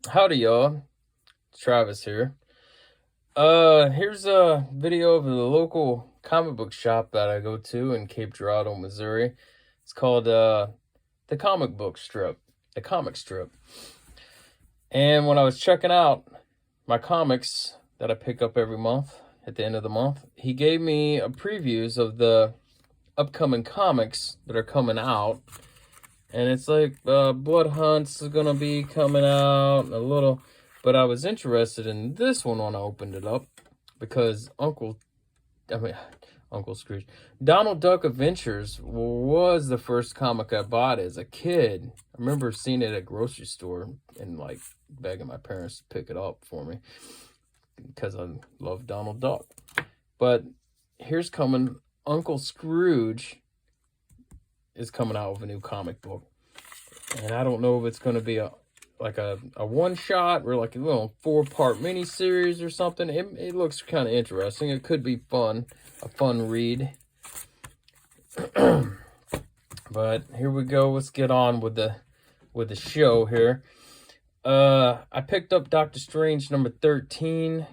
Howdy, y'all. Travis here. Here's a video of the local comic book shop that I go to in Cape Girardeau, Missouri. It's called the Comic Book Strip, the Comic Strip. And when I was checking out my comics that I pick up every month at the end of the month, he gave me a previews of the upcoming comics that are coming out. And it's like Blood Hunt's gonna be coming out a little, but I was interested in this one when I opened it up because Uncle Scrooge, Donald Duck Adventures was the first comic I bought as a kid. I remember seeing it at a grocery store and like begging my parents to pick it up for me because I love Donald Duck. But here's coming Uncle Scrooge is coming out with a new comic book, and I don't know if it's going to be a one shot or like a little 4-part mini series or something. It looks kind of interesting. It could be fun, a fun read. But here we go. Let's get on with the show here. I picked up Doctor Strange number 13.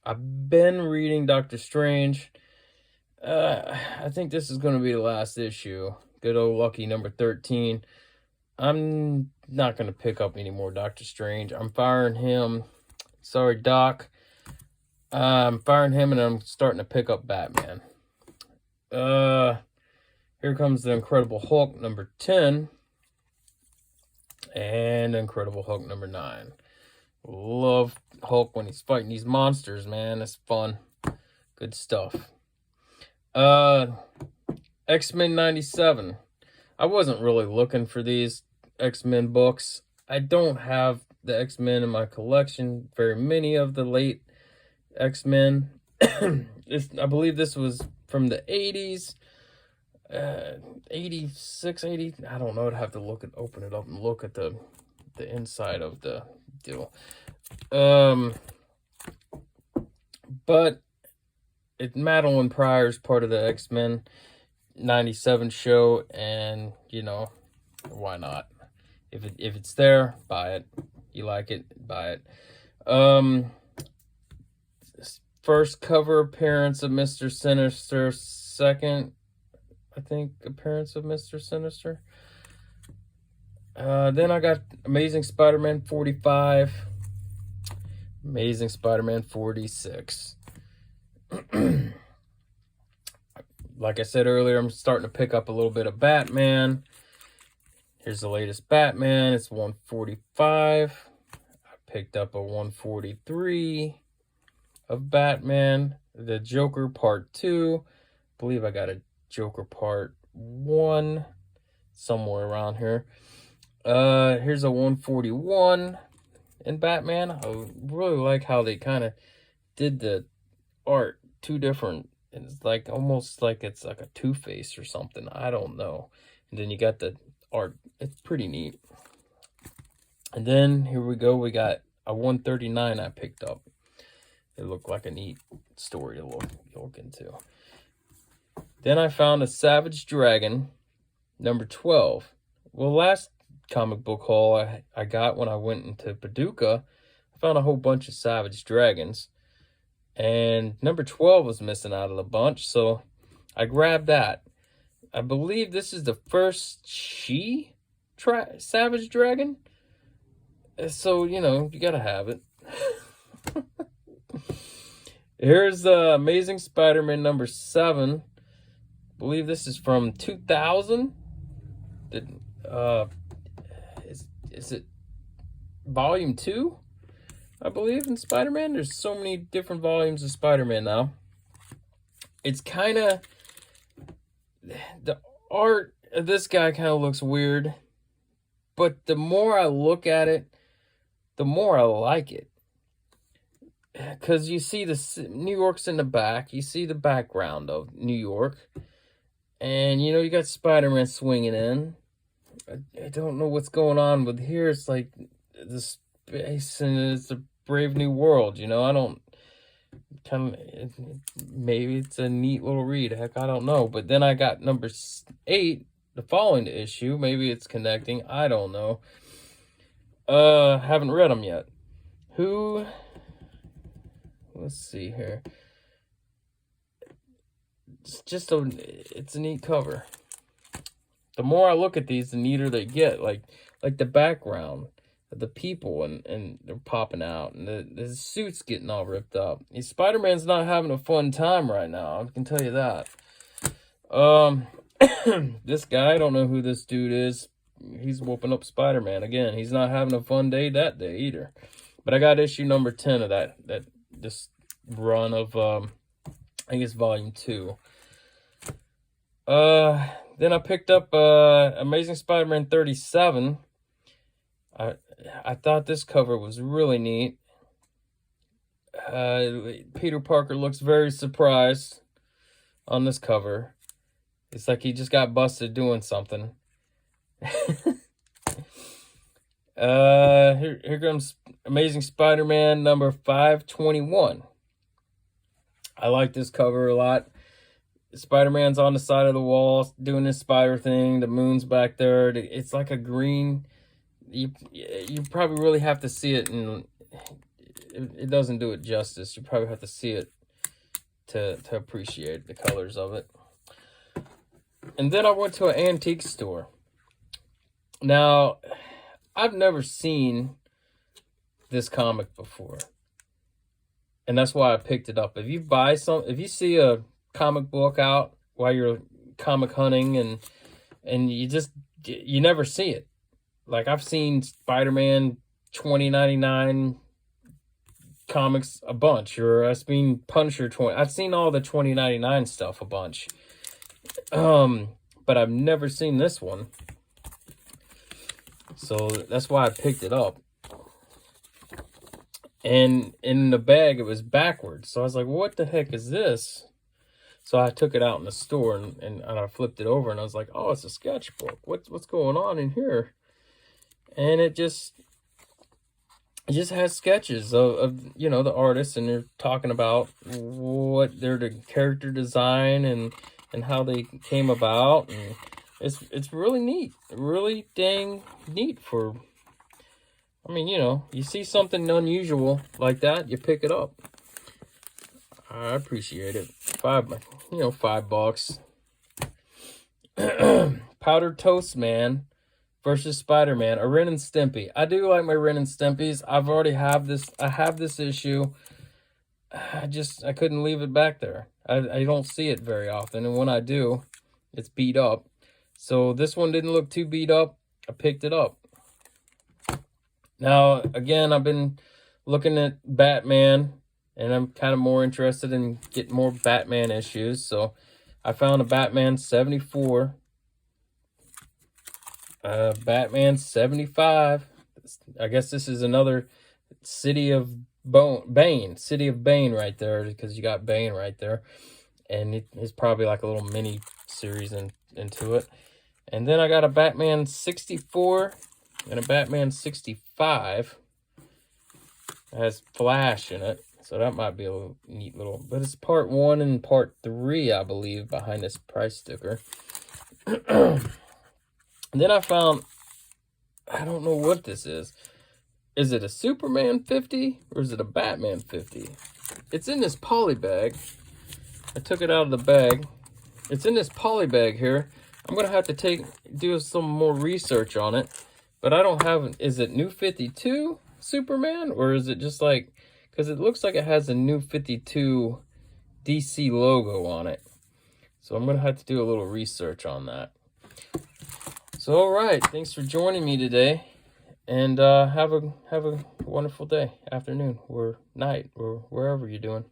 I've been reading Doctor Strange. I think this is going to be the last issue. Good old lucky number 13. I'm not going to pick up any more Doctor Strange. I'm firing him. Sorry, Doc. I'm firing him and I'm starting to pick up Batman. Here comes the Incredible Hulk number 10. And Incredible Hulk number 9. Love Hulk when he's fighting these monsters, man. It's fun. Good stuff. X-Men 97. I wasn't really looking for these X-Men books. I don't have the X-Men in my collection, very many of the late X-Men. I believe this was from the 80s, 86, 80. I don't know. I'd have to open it up and look at the inside of the deal. But Madeline Pryor's part of the X-Men 97 show, and why not? If it's there, buy it. You like it, buy it. First cover appearance of Mr. Sinister, second, I think, appearance of Mr. Sinister. Then I got Amazing Spider-Man 45, Amazing Spider-Man 46. Like I said earlier, I'm starting to pick up a little bit of Batman. Here's the latest Batman. It's 145. I picked up a 143 of Batman. The Joker Part 2. I believe I got a Joker Part 1 somewhere around here. Here's a 141 in Batman. I really like how they kind of did the art. Two different. It's like almost like it's like a Two-Face or something. I don't know. And then you got the art. It's pretty neat. And then here we go. We got a 139 I picked up. It looked like a neat story to look into. Then I found a Savage Dragon, number 12. Well, last comic book haul I got when I went into Paducah, I found a whole bunch of Savage Dragons. And number 12 was missing out of the bunch, so I grabbed that. I believe this is the first Savage Dragon. So, you gotta have it. Here's Amazing Spider-Man number 7. I believe this is from 2000. Is it volume 2? I believe in Spider-Man. There's so many different volumes of Spider-Man now. It's kind of, the art of this guy kind of looks weird, but the more I look at it, the more I like it. Because you see New York's in the back. You see the background of New York. And, you got Spider-Man swinging in. I don't know what's going on with here. It's like the space and it's a Brave New World, I don't maybe it's a neat little read. Heck, I don't know. But then I got number 8, the following issue. Maybe it's connecting. I don't know. Haven't read them yet. Who? Let's see here. It's a neat cover. The more I look at these, the neater they get. Like the background, the people, and they're popping out, and the suit's getting all ripped up. Spider-Man's not having a fun time right now, I can tell you that. This guy, I don't know who this dude is. He's whooping up Spider-Man again. He's not having a fun day that day either. But I got issue number 10 of this run of I think it's volume 2. Then I picked up Amazing Spider-Man 37. I thought this cover was really neat. Peter Parker looks very surprised on this cover. It's like he just got busted doing something. Here comes Amazing Spider-Man number 521. I like this cover a lot. Spider-Man's on the side of the wall doing his spider thing. The moon's back there. It's like a green. You probably really have to see it, and it doesn't do it justice. You probably have to see it to appreciate the colors of it. And then I went to an antique store. Now, I've never seen this comic before, and that's why I picked it up. If you see a comic book out while you're comic hunting, and you never see it. Like, I've seen Spider-Man 2099 comics a bunch, or I've seen Punisher 20. I've seen all the 2099 stuff a bunch. But I've never seen this one. So that's why I picked it up. And in the bag, it was backwards. So I was like, what the heck is this? So I took it out in the store, and I flipped it over, and I was like, oh, it's a sketchbook. What's going on in here? And it just has sketches of the artists, and they're talking about what the character design and how they came about, and it's really neat, really dang neat. For, I mean, you see something unusual like that, you pick it up. I appreciate it. $5. Powdered Toast Man versus Spider-Man, a Ren and Stimpy. I do like my Ren and Stimpies. I have this issue. I couldn't leave it back there. I don't see it very often, and when I do, it's beat up. So this one didn't look too beat up. I picked it up. Now, again, I've been looking at Batman, and I'm kind of more interested in getting more Batman issues. So I found a Batman 74. Batman 75. I guess this is another City of Bane right there, because you got Bane right there, and it's probably like a little mini series into it. And then I got a Batman 64 and a Batman 65. It has Flash in it, so that might be a neat little, but it's part 1 and part 3, I believe, behind this price sticker. And then I found, I don't know what this is. Is it a Superman 50 or is it a Batman 50? It's in this poly bag. I took it out of the bag. It's in this poly bag here. I'm going to have to do some more research on it. But I don't have, is it New 52 Superman? Or is it just like, because it looks like it has a New 52 DC logo on it. So I'm going to have to do a little research on that. So, all right, thanks for joining me today, and have a wonderful day, afternoon, or night, or wherever you're doing.